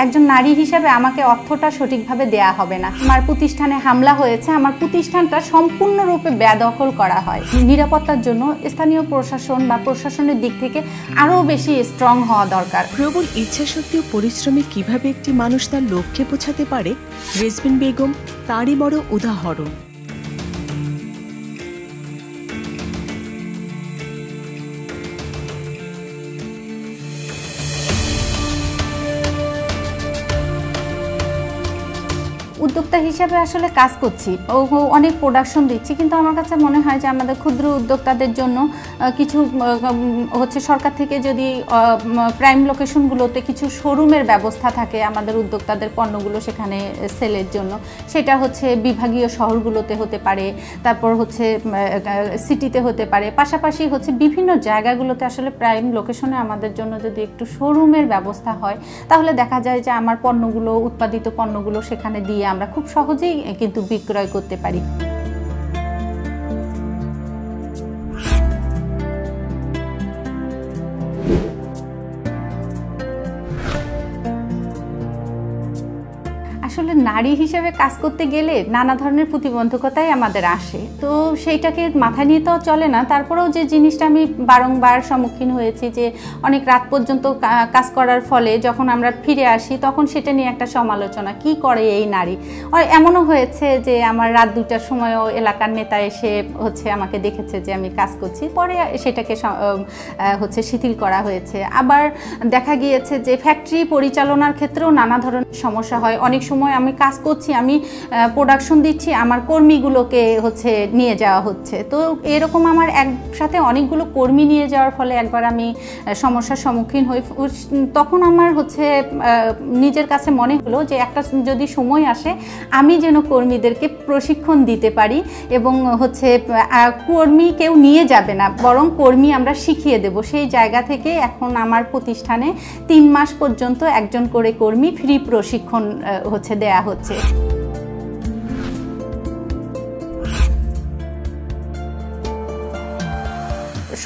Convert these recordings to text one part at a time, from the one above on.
একজন নারী হিসেবে আমাকে অর্থটা সঠিকভাবে দেয়া হবে না। আমার প্রতিষ্ঠানে হামলা হয়েছে, আমার প্রতিষ্ঠানটা সম্পূর্ণরূপে বেদখল করা হয়। নিরাপত্তার জন্য স্থানীয় প্রশাসন বা প্রশাসনের দিক থেকে আরও বেশি স্ট্রং হওয়া দরকার। প্রবল ইচ্ছাশক্তি ও পরিশ্রমে কিভাবে একটি মানুষ তার লক্ষ্যে পৌঁছাতে পারে, রেজবিন বেগম তারই বড় উদাহরণ। উদ্যোক্তা হিসাবে আসলে কাজ করছি, অনেক প্রোডাকশন দিচ্ছি, কিন্তু আমার কাছে মনে হয় যে আমাদের ক্ষুদ্র উদ্যোক্তাদের জন্য কিছু সরকার থেকে যদি প্রাইম লোকেশনগুলোতে কিছু শোরুমের ব্যবস্থা থাকে আমাদের উদ্যোক্তাদের পণ্যগুলো সেখানে সেলের জন্য, সেটা বিভাগীয় শহরগুলোতে হতে পারে, তারপর সিটিতে হতে পারে, পাশাপাশি বিভিন্ন জায়গাগুলোতে আসলে প্রাইম লোকেশনে আমাদের জন্য যদি একটু শোরুমের ব্যবস্থা হয়, তাহলে দেখা যায় যে আমার পণ্যগুলো, উৎপাদিত পণ্যগুলো সেখানে দিয়ে আমরা খুব সহজেই কিন্তু বিক্রয় করতে পারি। আসলে নারী হিসেবে কাজ করতে গেলে নানা ধরনের প্রতিবন্ধকতাই আমাদের আসে, তো সেইটাকে মাথায় নিয়ে তো চলে না। তারপরেও যে জিনিসটা আমি বারংবার সম্মুখীন হয়েছি যে অনেক রাত পর্যন্ত কাজ করার ফলে যখন আমরা ফিরে আসি তখন সেটা নিয়ে একটা সমালোচনা, কি করে এই নারী। এমনও হয়েছে যে আমার রাত 2টার সময়ও এলাকার নেতা এসে আমাকে দেখেছে যে আমি কাজ করছি, পরে সেটাকে শিথিল করা হয়েছে। আবার দেখা গিয়েছে যে ফ্যাক্টরি পরিচালনার ক্ষেত্রেও নানা ধরনের সমস্যা হয়। অনেক সময় আমি কাজ করছি, আমি প্রোডাকশন দিচ্ছি, আমার কর্মীগুলোকে নিয়ে যাওয়া হচ্ছে, তো এরকম আমার একসাথে অনেকগুলো কর্মী নিয়ে যাওয়ার ফলে একবার আমি সমস্যার সম্মুখীন হই। তখন আমার নিজের কাছে মনে হলো যে একটা যদি সময় আসে আমি যেন কর্মীদেরকে প্রশিক্ষণ দিতে পারি এবং কর্মী কেউ নিয়ে যাবে না, বরং কর্মী আমরা শিখিয়ে দেব। সেই জায়গা থেকে এখন আমার প্রতিষ্ঠানে 3 মাস পর্যন্ত একজন করে কর্মী ফ্রি প্রশিক্ষণ দেয়া হচ্ছে।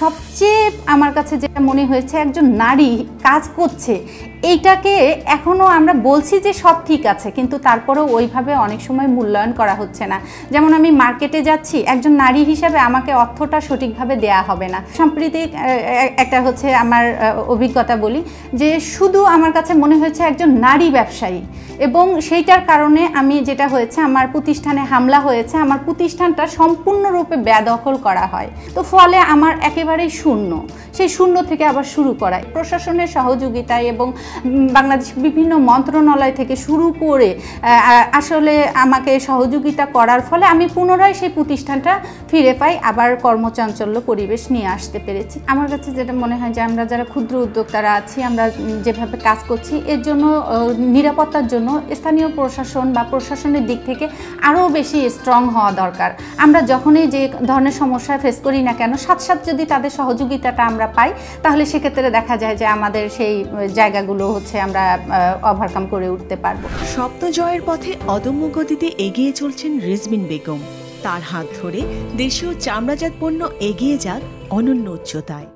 সবচেয়ে আমার কাছে যেটা মনে হয়েছে, একজন নারী কাজ করছে, এইটাকে এখনও আমরা বলছি যে সব ঠিক আছে, কিন্তু তারপরেও ওইভাবে অনেক সময় মূল্যায়ন করা হচ্ছে না। যেমন আমি মার্কেটে যাচ্ছি, একজন নারী হিসাবে আমাকে অর্থটা সঠিকভাবে দেয়া হবে না। সম্প্রতি একটা আমার অভিজ্ঞতা বলি, যে শুধু আমার কাছে মনে হয়েছে একজন নারী ব্যবসায়ী, এবং সেইটার কারণে আমি যেটা হয়েছে, আমার প্রতিষ্ঠানে হামলা হয়েছে, আমার প্রতিষ্ঠানটা সম্পূর্ণরূপে বেদখল করা হয়। তো ফলে আমার একেবারেই শূন্য, সেই শূন্য থেকে আবার শুরু করায় প্রশাসনের সহযোগিতায় এবং বাংলাদেশ বিভিন্ন মন্ত্রণালয় থেকে শুরু করে আসলে আমাকে সহযোগিতা করার ফলে আমি পুনরায় সেই প্রতিষ্ঠানটা ফিরে পাই, আবার কর্মচাঞ্চল্য পরিবেশ নিয়ে আসতে পেরেছি। আমার কাছে যেটা মনে হয় যে আমরা যারা ক্ষুদ্র উদ্যোক্তারা আছি, আমরা যেভাবে কাজ করছি, এর জন্য নিরাপত্তার জন্য স্থানীয় প্রশাসন বা প্রশাসনের দিক থেকে আরও বেশি স্ট্রং হওয়া দরকার। আমরা যখনই যে ধরনের সমস্যা ফেস করি না কেন, সাথে সাথে যদি তাদের সহযোগিতাটা আমরা পাই, তাহলে সেক্ষেত্রে দেখা যায় যে আমাদের সেই জায়গাগুলো আমরা ওভারকাম করে উঠতে পারবো। স্বপ্ন জয়ের পথে অদম্য গতিতে এগিয়ে চলছেন রেজবিন বেগম। তার হাত ধরে দেশীয় চামড়াজাত পণ্য এগিয়ে যাক অনন্য উচ্চতায়।